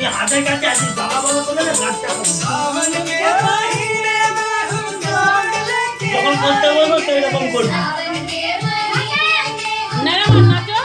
हाथेर काছে আছিস বাবা বাবা বলে না গাছটা যখন করতে বলবো সেই রকম করবি না নাচো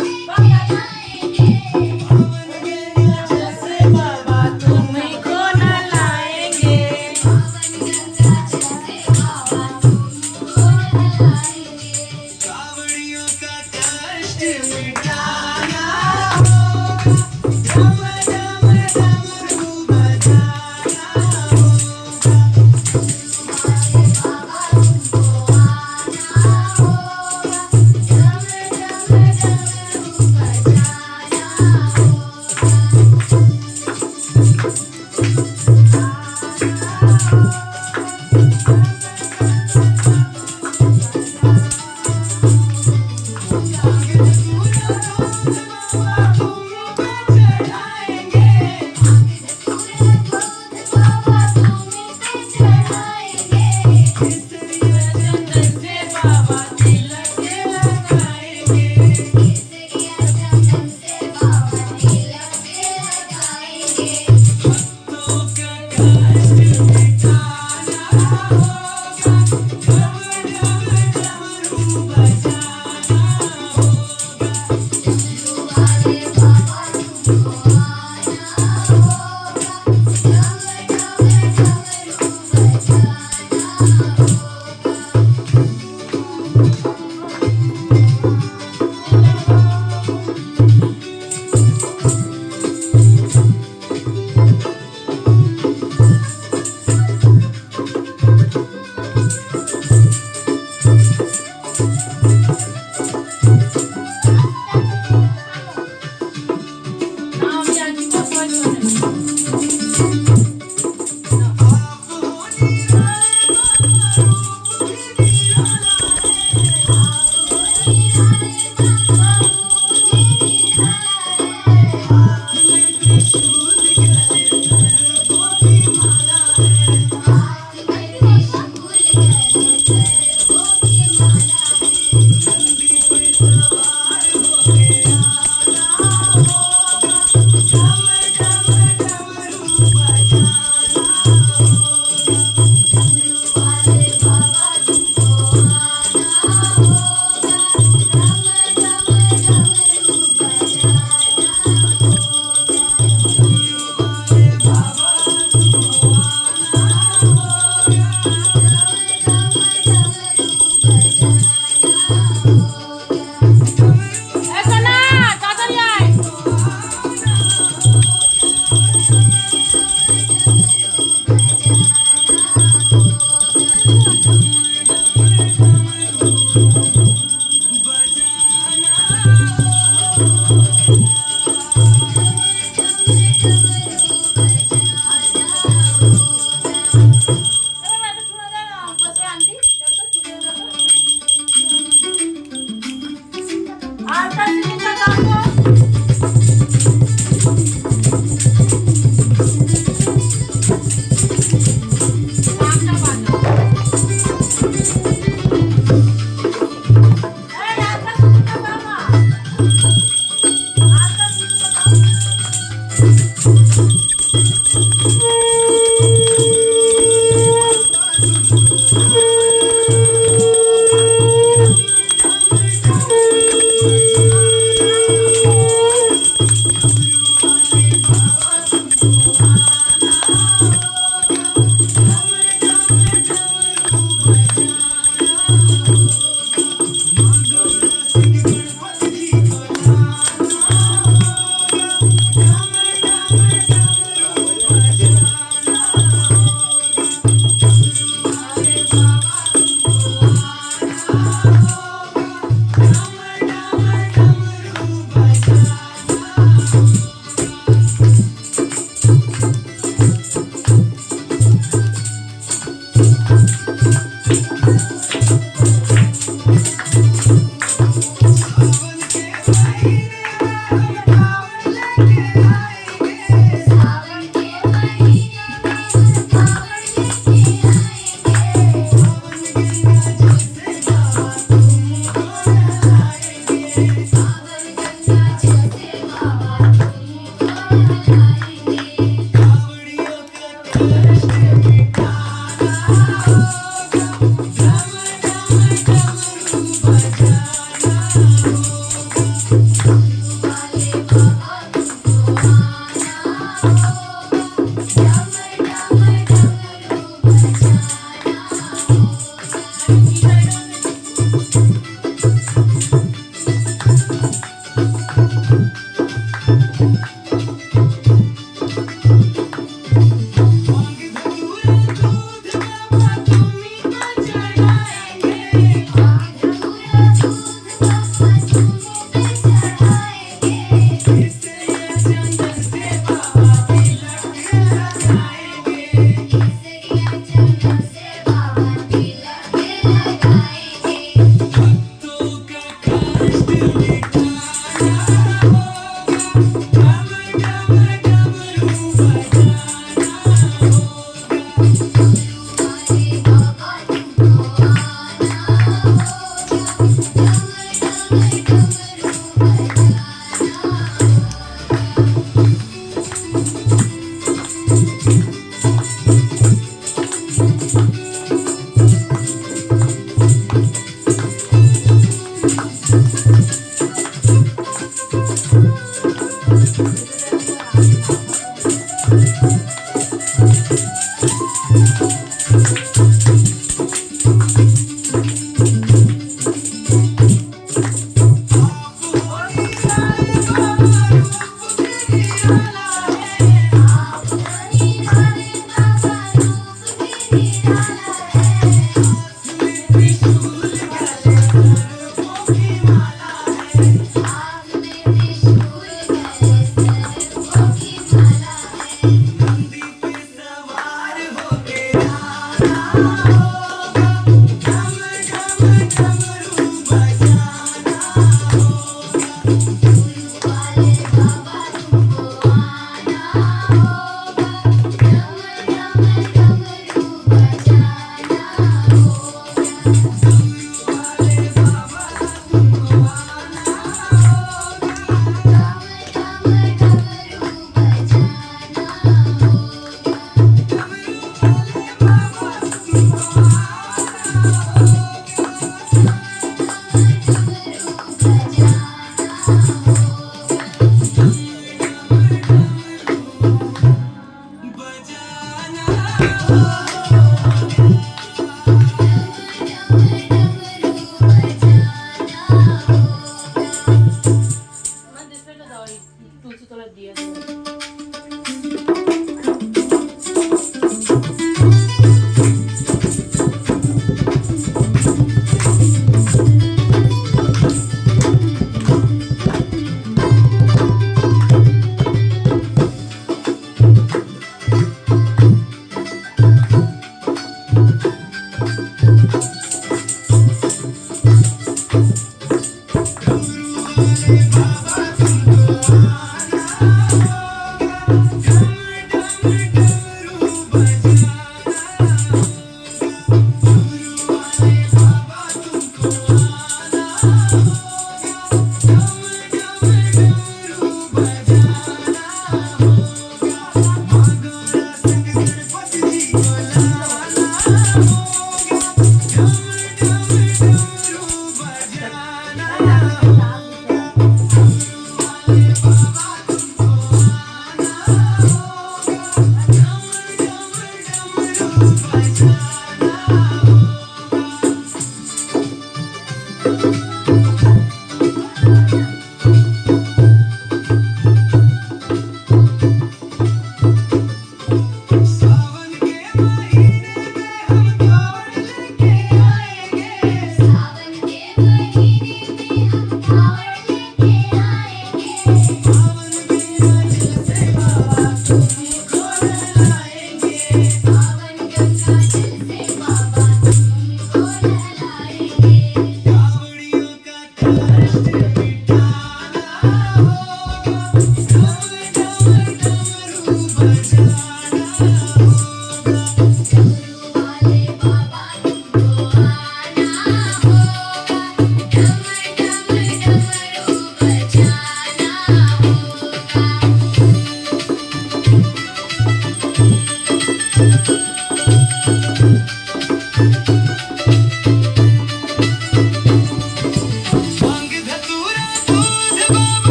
ওই তুলসী তলায় দিয়ে দেবো।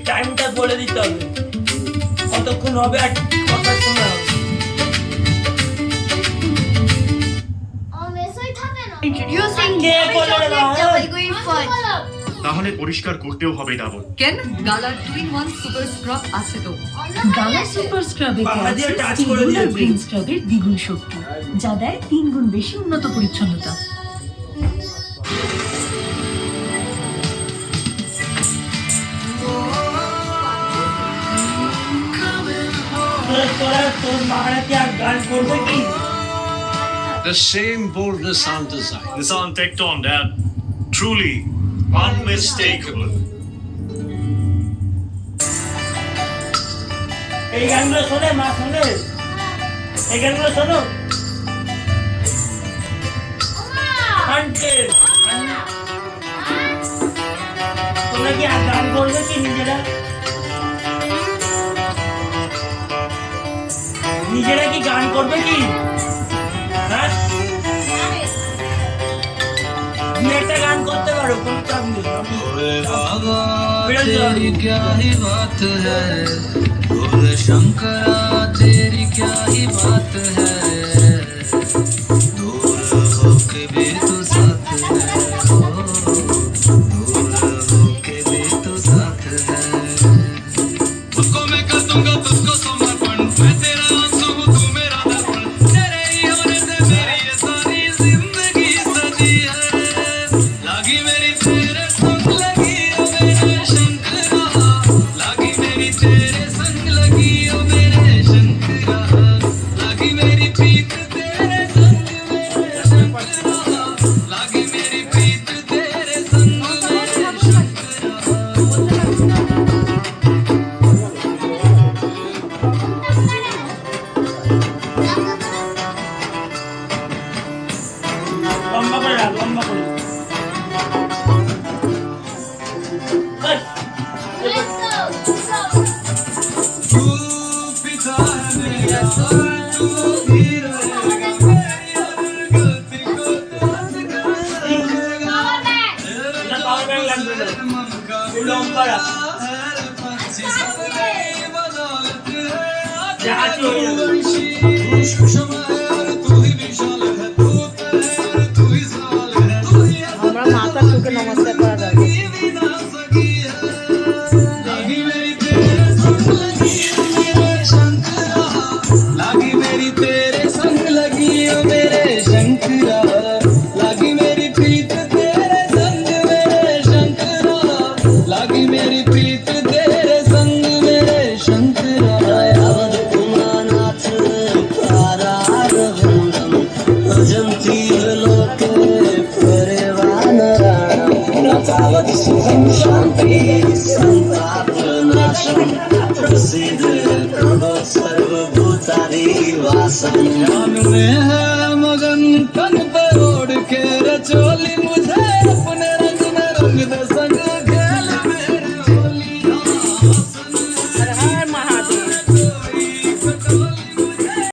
টাইমটা বলে দিতে হবে, কতক্ষণ হবে আর কটার সময় হবে। Introducing the Double Green Fudge. তাহলে পরিষ্কার করতেও হবে ডাবল। কেন? গালার 2-in-1 সুপার স্ক্রাব আছে তো। গালা সুপার স্ক্রাবে বাবা দিয়ে টাচ করে স্টিল দিয়েছে। গ্রিন স্ক্রাবের দ্বিগুণ শক্তি, যা দেয় 3 গুণ বেশি উন্নত পরিচ্ছন্নতা। তোর মারা কি আর গান করবে কি? The same boldness on design. Nissan Tecton, Dad. Truly unmistakable. এই গানগুলো শোনে মা, শোনে এই গানগুলো শোনো। আন্টেল তোমরা কি আর গান করবে কি নিজেরা? নিজেরা কি গান করবে কি? হ্যাঁ, তুমি একটা গান করতে পারো, কোনো চাপ নেই। तेरी क्या ही बात है, भोले शंकरा तेरी क्या ही बात है, दूर होके भी तू साथ है, दूर होके भी तू साथ है। उसको मैं कर दूंगा तुझको समर्पण, मैं तेरा आंसू हूँ तू मेरा दर्पण, तेरे ही होने से मेरी ये सारी जिंदगी सजी है, लागी मेरी तेरे संग लगी ओ मेरे शंकरा, लागी मेरी तेरे संग लगी ओ मेरे शंकरा, लागी मेरी प्रीत तेरे संग मेरे शंकरा, लागी मेरी प्रीत तेरे संग मेरे शंकरा। লম্বা করে রাখ, লম্বা করে। বাস। तू पिता है मेरा, तू ही रहेगा मेरी हर गलती को तू सिखाएगा, এটা পাওয়ার ব্যাংক লাগবে না। मन का এই লম্বা রাখ। हर पंछी सब तेरी बदौलत है, জাহাজ হয়ে যাবে। तू क्षमा है और तू ही विशाल है, तू उत्तर है और तू ही सवाल है, तू ही আমরা মাথা ঠুকে নমস্কার করা যাবে। बिना सकी है, लागी मेरी तेरे संग लगी ओ मेरे शंकरा, लागी मेरी तेरे संग लगी ओ मेरे शंकरा, लागी मेरी प्रीत तेरे संग मेरे शंकरा, लागी मेरी प्रीत तेरे संग मेरे शंकरा। ध्यान में है मगन तन पे ओढ़ के रचोली, मुझे अपने रंग में रंग दे संग